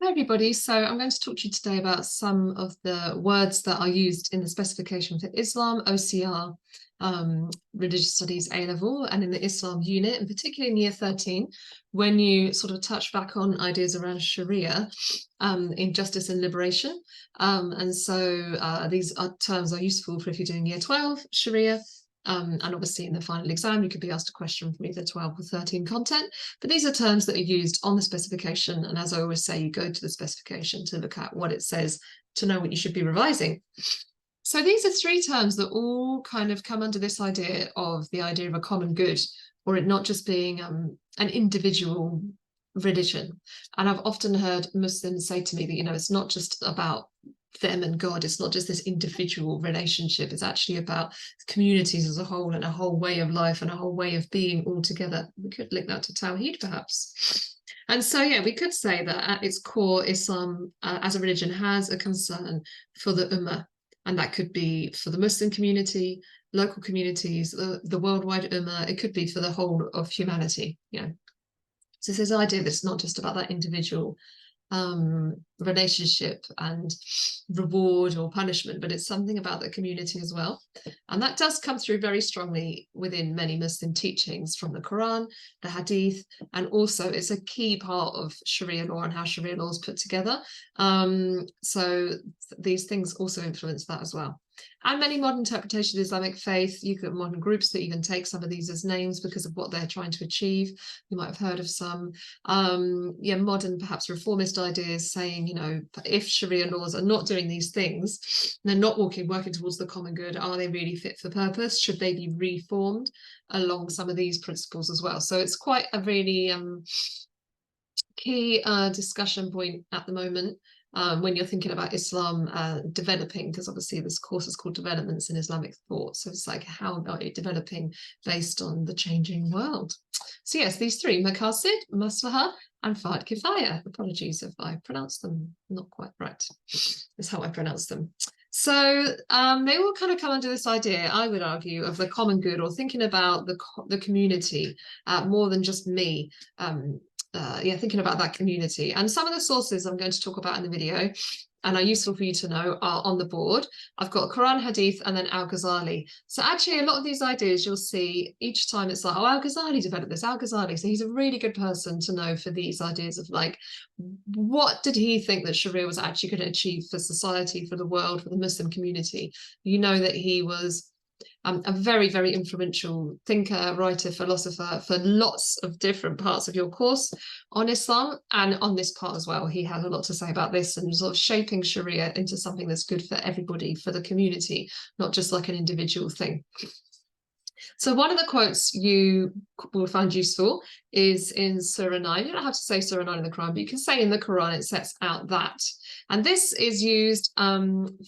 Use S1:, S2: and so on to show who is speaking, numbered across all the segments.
S1: Hi everybody, so I'm going to talk to you today about some of the words that are used in the specification for Islam, OCR, Religious Studies A-level, and in the Islam unit, and particularly in year 13, when you sort of touch back on ideas around Sharia, in justice and liberation. These terms are useful for if you're doing year 12, Sharia, and obviously in the final exam, you could be asked a question from either 12 or 13 content, but these are terms that are used on the specification. And as I always say, you go to the specification to look at what it says to know what you should be revising. So these are three terms that all kind of come under this idea of the idea of a common good, or it not just being an individual religion. And I've often heard Muslims say to me that, it's not just about them and God. It's not just this individual relationship. It's actually about communities as a whole and a whole way of life and a whole way of being all together. We could link that to Tawheed, perhaps. And so, yeah, we could say that at its core, Islam as a religion has a concern for the Ummah. And that could be for the Muslim community, local communities, the worldwide Ummah. It could be for the whole of humanity. So it's this idea that it's not just about that individual relationship and reward or punishment, but it's something about the community as well. And that does come through very strongly within many Muslim teachings from the Quran, the Hadith, and also it's a key part of Sharia law and how Sharia law is put together. So these things also influence that as well. And many modern interpretations of Islamic faith, you get modern groups that even take some of these as names because of what they're trying to achieve. You might have heard of some, modern, perhaps reformist ideas saying, if Sharia laws are not doing these things, they're not working towards the common good, are they really fit for purpose? Should they be reformed along some of these principles as well? So it's quite a really key discussion point at the moment. When you're thinking about Islam developing, because obviously this course is called Developments in Islamic Thought. So it's like, how are you developing based on the changing world? So yes, these three, Maqasid, Maslaha, and Fard Kifaya. Apologies if I pronounce them not quite right. That's how I pronounce them. So they all kind of come under this idea, I would argue, of the common good, or thinking about the community more than just me. Thinking about that community. And some of the sources I'm going to talk about in the video and are useful for you to know are on the board. I've got Quran, Hadith, and then Al-Ghazali. So actually a lot of these ideas you'll see each time it's like, oh, Al-Ghazali developed this, Al-Ghazali. So he's a really good person to know for these ideas of like, what did he think that Sharia was actually going to achieve for society, for the world, for the Muslim community? You know that he was a very, very influential thinker, writer, philosopher for lots of different parts of your course on Islam, and on this part as well. He had a lot to say about this and sort of shaping Sharia into something that's good for everybody, for the community, not just like an individual thing. So one of the quotes you will find useful is in Surah 9. You don't have to say Surah 9 in the Quran, but you can say in the Quran it sets out that. And this is used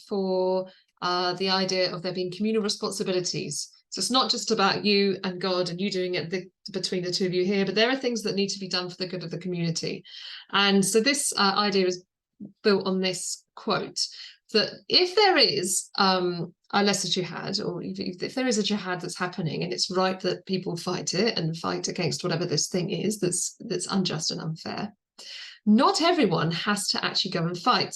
S1: for the idea of there being communal responsibilities. So it's not just about you and God and you doing it between the two of you here, but there are things that need to be done for the good of the community. And so this idea is built on this quote, that if there is a lesser jihad, or if there is a jihad that's happening, and it's right that people fight it and fight against whatever this thing is that's unjust and unfair, not everyone has to actually go and fight.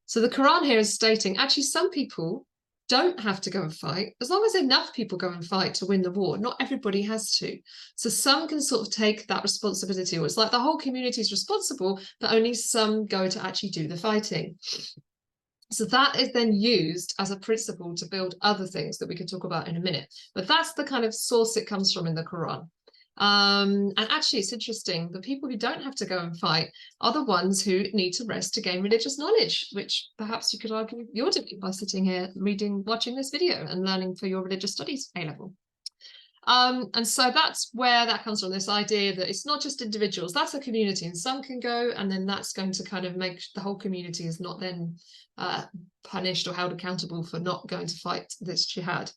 S1: So the Quran here is stating, actually, some people don't have to go and fight, as long as enough people go and fight to win the war. Not everybody has to. So some can sort of take that responsibility, or it's like the whole community is responsible, but only some go to actually do the fighting. So that is then used as a principle to build other things that we can talk about in a minute. But that's the kind of source it comes from in the Quran. And actually, it's interesting. The people who don't have to go and fight are the ones who need to rest to gain religious knowledge, which perhaps you could argue you're doing by sitting here watching this video and learning for your religious studies A-level. And so that's where that comes from, this idea that it's not just individuals, that's a community, and some can go, and then that's going to kind of make the whole community is not then punished or held accountable for not going to fight this jihad.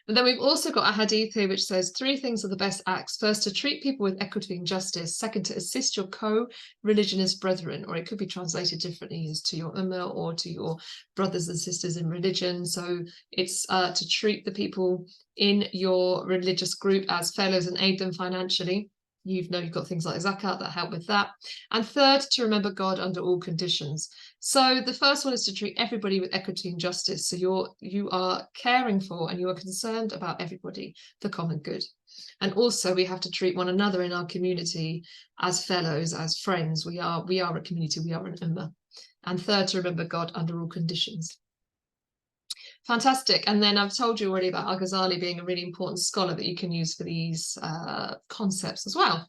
S1: But then we've also got a hadith here which says 3 things are the best acts. First, to treat people with equity and justice. Second, to assist your co-religionist brethren, or it could be translated differently as to your ummah or to your brothers and sisters in religion. So it's to treat the people in your religious group as fellows and aid them financially. You've got things like zakat that help with that. And third, to remember God under all conditions. So the first one is to treat everybody with equity and justice. So you are caring for and you are concerned about everybody, the common good. And also we have to treat one another in our community as fellows, as friends. We are a community, we are an ummah. And third, to remember God under all conditions. Fantastic. And then I've told you already about Al-Ghazali being a really important scholar that you can use for these concepts as well.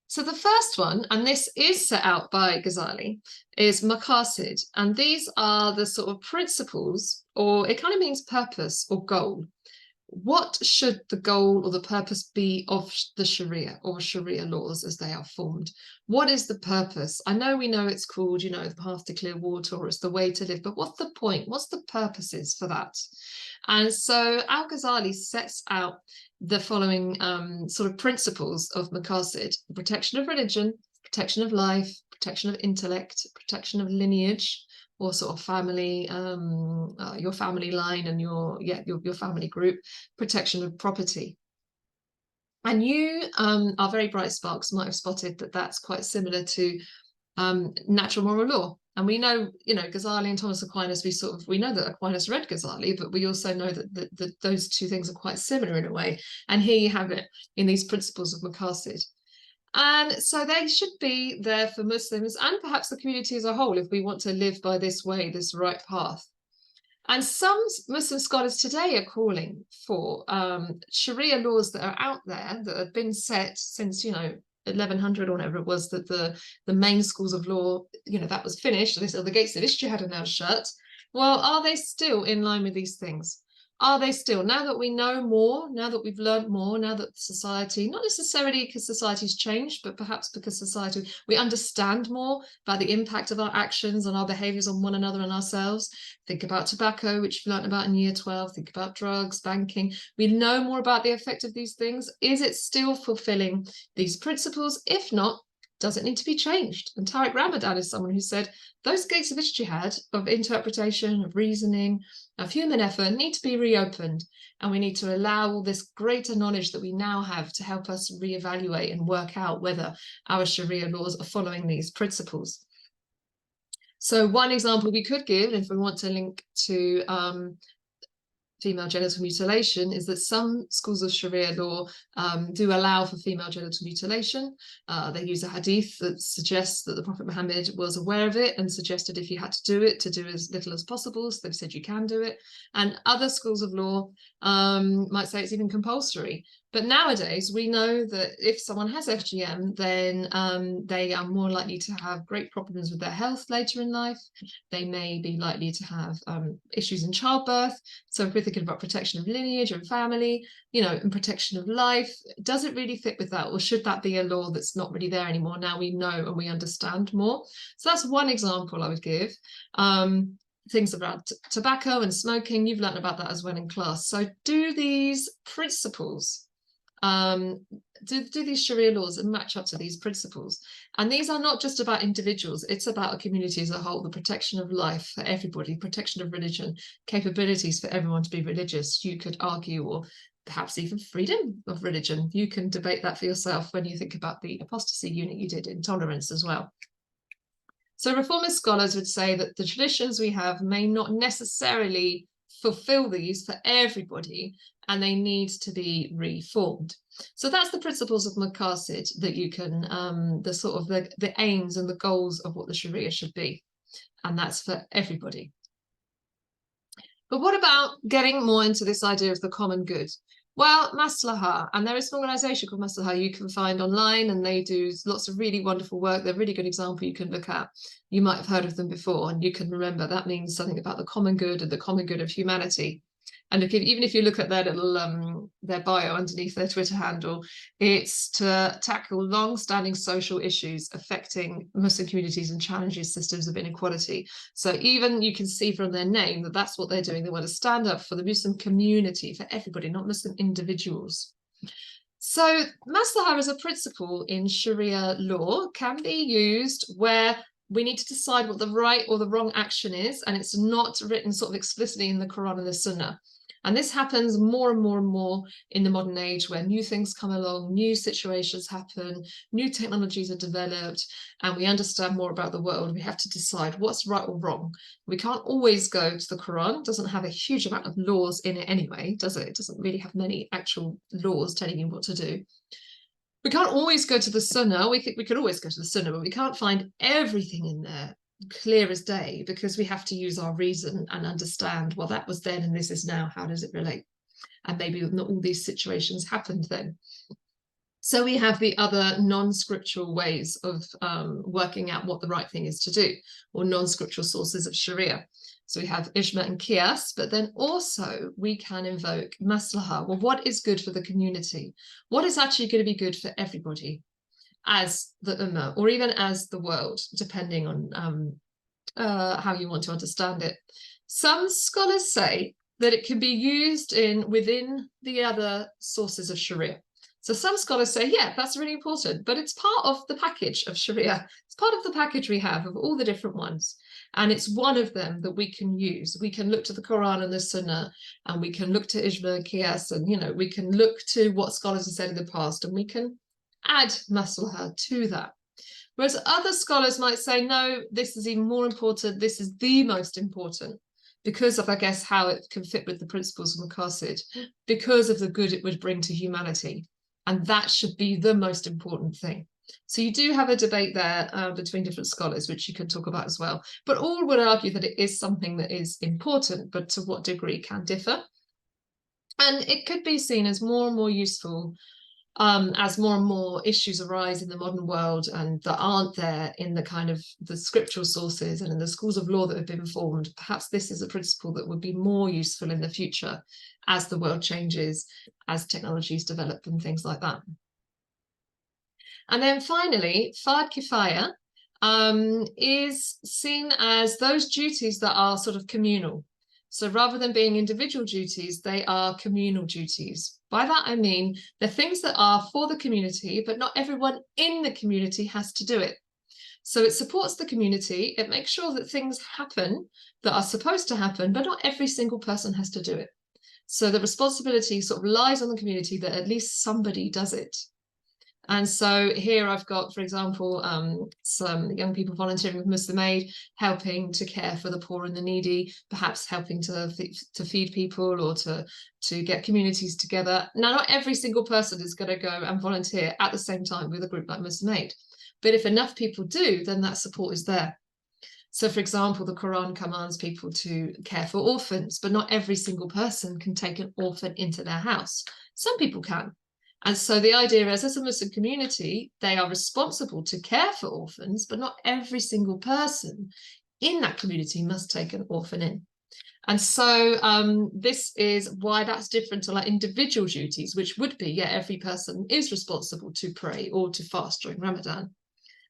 S1: So the first one, and this is set out by Ghazali, is maqasid. And these are the sort of principles, or it kind of means purpose or goal. What should the goal or the purpose be of the Sharia or Sharia laws as they are formed? What is the purpose? I know we know it's called, the path to clear water, or it's the way to live, but what's the point? What's the purposes for that? And so Al-Ghazali sets out the following sort of principles of maqasid: protection of religion, protection of life, protection of intellect, protection of lineage, or sort of family, your family line and your family group, protection of property. And you, our very bright sparks, might have spotted that that's quite similar to natural moral law. And we know, Ghazali and Thomas Aquinas, we know that Aquinas read Ghazali, but we also know that those two things are quite similar in a way. And here you have it in these principles of maqasid. And so they should be there for Muslims and perhaps the community as a whole if we want to live by this way, this right path. And some Muslim scholars today are calling for Sharia laws that are out there that have been set since, 1100 or whatever it was, that the main schools of law, that was finished. The gates of Ijtihad are now shut. Well, are they still in line with these things? Are they still, now that we know more, now that we've learned more, now that society, not necessarily because society's changed, but perhaps because we understand more about the impact of our actions and our behaviors on one another and ourselves. Think about tobacco, which we've learned about in year 12. Think about drugs, banking. We know more about the effect of these things. Is it still fulfilling these principles? If not, does it need to be changed? And Tariq Ramadan is someone who said those gates of ijtihad, of interpretation, of reasoning, of human effort, need to be reopened. And we need to allow all this greater knowledge that we now have to help us reevaluate and work out whether our Sharia laws are following these principles. So one example we could give, if we want to link to female genital mutilation, is that some schools of Sharia law do allow for female genital mutilation. They use a hadith that suggests that the Prophet Muhammad was aware of it and suggested if you had to do it, to do as little as possible. So they've said you can do it. And other schools of law might say it's even compulsory. But nowadays, we know that if someone has FGM, then they are more likely to have great problems with their health later in life. They may be likely to have issues in childbirth. So if we're thinking about protection of lineage and family, and protection of life, does it really fit with that? Or should that be a law that's not really there anymore? Now we know and we understand more. So that's one example I would give. Things about tobacco and smoking, you've learned about that as well in class. So do these principles, do these Sharia laws and match up to these principles? And these are not just about individuals, it's about a community as a whole, the protection of life for everybody, protection of religion, capabilities for everyone to be religious, you could argue, or perhaps even freedom of religion. You can debate that for yourself when you think about the apostasy unit you did in tolerance as well. So reformist scholars would say that the traditions we have may not necessarily fulfill these for everybody, and they need to be reformed. So that's the principles of maqasid that you can, the aims and the goals of what the Sharia should be. And that's for everybody. But what about getting more into this idea of the common good? Well, Maslaha, and there is an organization called Maslaha you can find online, and they do lots of really wonderful work. They're a really good example you can look at. You might have heard of them before, and you can remember that means something about the common good and the common good of humanity. And even if you look at their little their bio underneath their Twitter handle, it's to tackle long-standing social issues affecting Muslim communities and challenges systems of inequality. So even you can see from their name that that's what they're doing. They want to stand up for the Muslim community, for everybody, not Muslim individuals. So maslaha as a principle in Sharia law can be used where we need to decide what the right or the wrong action is, and it's not written sort of explicitly in the Quran and the Sunnah. And this happens more and more and more in the modern age, where new things come along, new situations happen, new technologies are developed, and we understand more about the world. We have to decide what's right or wrong. We can't always go to the Quran. It doesn't have a huge amount of laws in it anyway, does it? It doesn't really have many actual laws telling you what to do. We can't always go to the Sunnah. We could always go to the Sunnah, but we can't find everything in there clear as day, because we have to use our reason and understand, well, that was then and this is now. How does it relate? And maybe not all these situations happened then. So we have the other non-scriptural ways of working out what the right thing is to do, or non-scriptural sources of Sharia. So we have Ijma and Qiyas, but then also we can invoke Maslaha. Well, what is good for the community? What is actually going to be good for everybody as the Ummah, or even as the world, depending on how you want to understand it. Some scholars say that it can be used within the other sources of Sharia. So some scholars say, yeah, that's really important, but it's part of the package of Sharia. It's part of the package we have of all the different ones. And it's one of them that we can use. We can look to the Quran and the Sunnah, and we can look to Ijma and Qiyas, and, you know, we can look to what scholars have said in the past, and we can add maslaha to that. Whereas other scholars might say, no, this is even more important. This is the most important, because of, I guess, how it can fit with the principles of Maqasid, because of the good it would bring to humanity. And that should be the most important thing. So you do have a debate there between different scholars, which you can talk about as well. But all would argue that it is something that is important, but to what degree can differ. And it could be seen as more and more useful as more and more issues arise in the modern world and that aren't there in the kind of the scriptural sources and in the schools of law that have been formed. Perhaps this is a principle that would be more useful in the future as the world changes, as technologies develop and things like that. And then finally, Fard Kifaya is seen as those duties that are sort of communal. So rather than being individual duties, they are communal duties. By that, I mean they're things that are for the community, but not everyone in the community has to do it. So it supports the community. It makes sure that things happen that are supposed to happen, but not every single person has to do it. So the responsibility sort of lies on the community that at least somebody does it. And so here I've got, for example, some young people volunteering with Muslim Aid, helping to care for the poor and the needy, perhaps helping to feed people or to get communities together. Now, not every single person is going to go and volunteer at the same time with a group like Muslim Aid. But if enough people do, then that support is there. So, for example, the Quran commands people to care for orphans, but not every single person can take an orphan into their house. Some people can. And so the idea is, as a Muslim community, they are responsible to care for orphans, but not every single person in that community must take an orphan in. And so this is why that's different to like individual duties, which would be, yeah, every person is responsible to pray or to fast during Ramadan.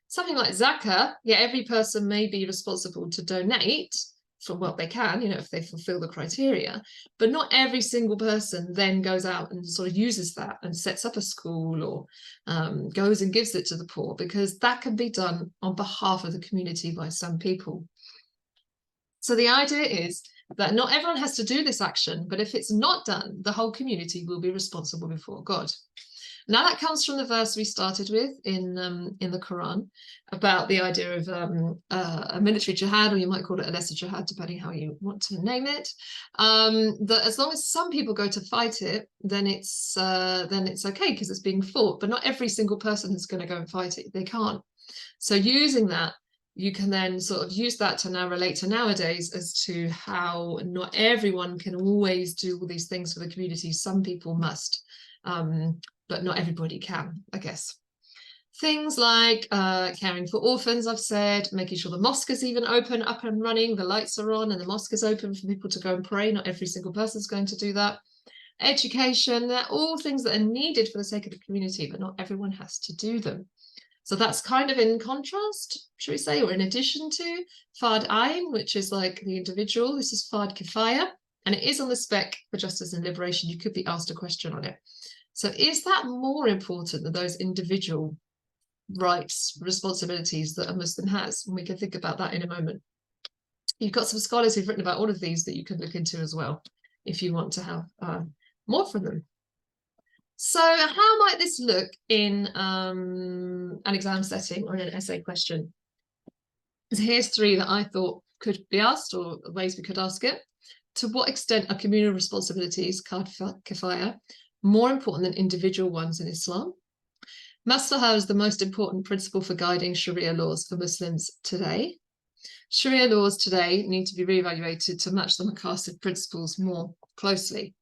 S1: Something like zakah, yeah, every person may be responsible to donate from what they can, you know, if they fulfill the criteria, but not every single person then goes out and sort of uses that and sets up a school or goes and gives it to the poor, because that can be done on behalf of the community by some people. So the idea is that not everyone has to do this action, but if it's not done, the whole community will be responsible before God. Now that comes from the verse we started with in the Quran about the idea of a military jihad, or you might call it a lesser jihad, depending how you want to name it. That as long as some people go to fight it, then it's okay because it's being fought. But not every single person is going to go and fight it. They can't. So using that, you can then sort of use that to now relate to nowadays as to how not everyone can always do all these things for the community. Some people must. But not everybody can, I guess. Things like caring for orphans, I've said, making sure the mosque is even open, up and running, the lights are on and the mosque is open for people to go and pray. Not every single person is going to do that. Education, they're all things that are needed for the sake of the community, but not everyone has to do them. So that's kind of in contrast, should we say, or in addition to Fard Ayn, which is like the individual. This is Fard Kifaya, and it is on the spec for justice and liberation. You could be asked a question on it. So is that more important than those individual rights, responsibilities that a Muslim has? And we can think about that in a moment. You've got some scholars who've written about all of these that you can look into as well. if you want to have more from them. So how might this look in an exam setting or in an essay question? So here's three that I thought could be asked, or ways we could ask it. To what extent are communal responsibilities, kifaya, more important than individual ones in Islam? Maslaha is the most important principle for guiding Sharia laws for Muslims today. Sharia laws today need to be reevaluated to match the Maqasid principles more closely.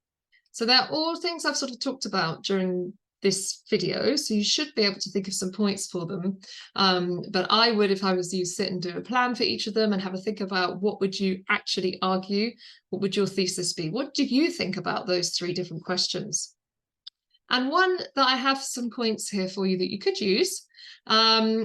S1: So they're all things I've sort of talked about during this video, so you should be able to think of some points for them. But I would, if I was you, sit and do a plan for each of them and have a think about what would you actually argue? What would your thesis be? What do you think about those three different questions? And one that I have some points here for you that you could use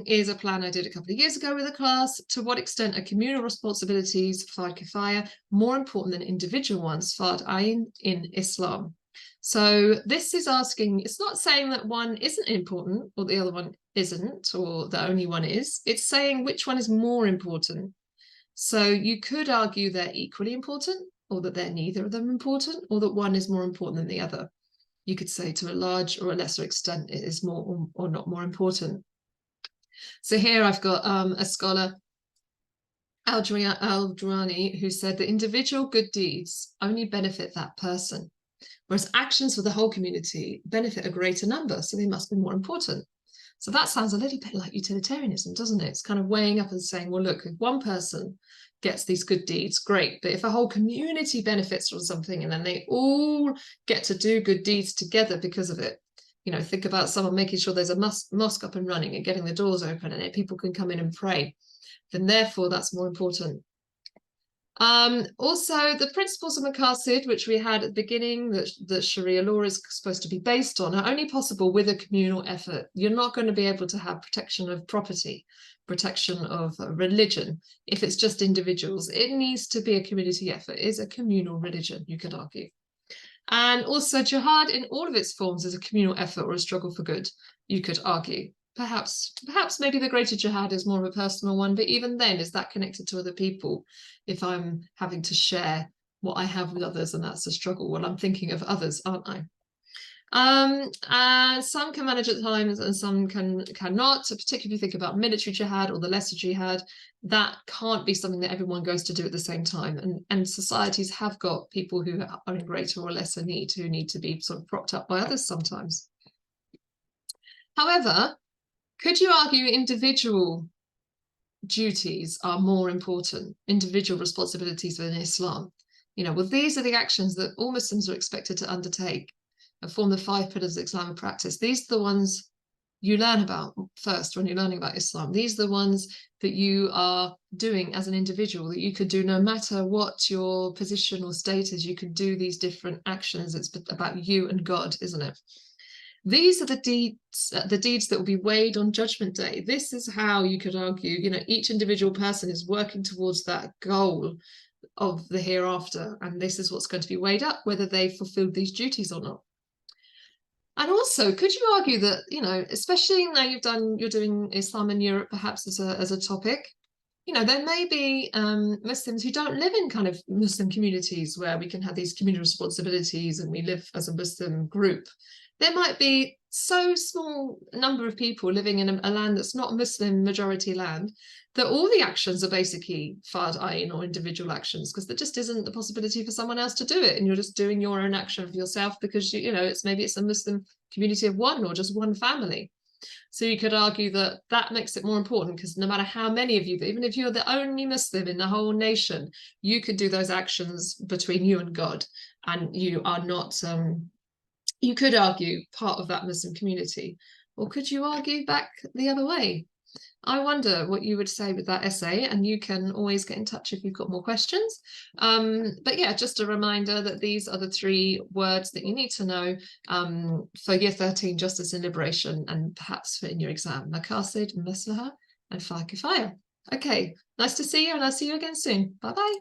S1: is a plan I did a couple of years ago with a class. To what extent are communal responsibilities, fard kifaya, more important than individual ones, fard ayn, in Islam? So this is asking, it's not saying that one isn't important or the other one isn't, or the only one is. It's saying which one is more important. So you could argue they're equally important, or that they're neither of them important, or that one is more important than the other. You could say to a large or a lesser extent it is more or not more important. So here I've got a scholar, Al-Durani, who said that individual good deeds only benefit that person, whereas actions for the whole community benefit a greater number, so they must be more important. So that sounds a little bit like utilitarianism, doesn't it? It's kind of weighing up and saying, well, look, if one person gets these good deeds, great. But if a whole community benefits from something and then they all get to do good deeds together because of it, you know, think about someone making sure there's a mosque up and running and getting the doors open and people can come in and pray, then therefore that's more important. Also, the principles of Maqasid, which we had at the beginning, that Sharia law is supposed to be based on, are only possible with a communal effort. You're not going to be able to have protection of property, protection of religion, if it's just individuals. It needs to be a community effort. It is a communal religion, you could argue. And also, jihad in all of its forms is a communal effort or a struggle for good, you could argue. Perhaps maybe the greater jihad is more of a personal one, but even then, is that connected to other people? If I'm having to share what I have with others and that's a struggle, well, I'm thinking of others, aren't I? And some can manage at times and some cannot. So particularly if you think about military jihad or the lesser jihad, that can't be something that everyone goes to do at the same time. And societies have got people who are in greater or lesser need, who need to be sort of propped up by others sometimes. However, could you argue individual duties are more important, individual responsibilities within Islam? You know, well, these are the actions that all Muslims are expected to undertake and form the 5 pillars of Islamic practice. These are the ones you learn about first when you're learning about Islam. These are the ones that you are doing as an individual, that you could do no matter what your position or status. You could do these different actions. It's about you and God, isn't it? These are the deeds that will be weighed on Judgment Day. This is how you could argue, you know, each individual person is working towards that goal of the hereafter, and this is what's going to be weighed up, whether they fulfilled these duties or not. And also, could you argue that, you know, especially now you're doing Islam in Europe, perhaps as a topic, you know, there may be Muslims who don't live in kind of Muslim communities where we can have these communal responsibilities and we live as a Muslim group. There might be so small number of people living in a land that's not Muslim majority land that all the actions are basically fard ayn or individual actions, because there just isn't the possibility for someone else to do it, and you're just doing your own action for yourself because you know maybe it's a Muslim community of one or just one family. So you could argue that that makes it more important, because no matter how many of you, even if you're the only Muslim in the whole nation, you could do those actions between you and God, and you are not you could argue part of that Muslim community. Or could you argue back the other way? I wonder what you would say with that essay, and you can always get in touch if you've got more questions. But yeah, just a reminder that these are the 3 words that you need to know for Year 13 Justice and Liberation, and perhaps for in your exam: Maqasid, Maslaha, and Fard Kifaya. Okay, nice to see you, and I'll see you again soon. Bye-bye.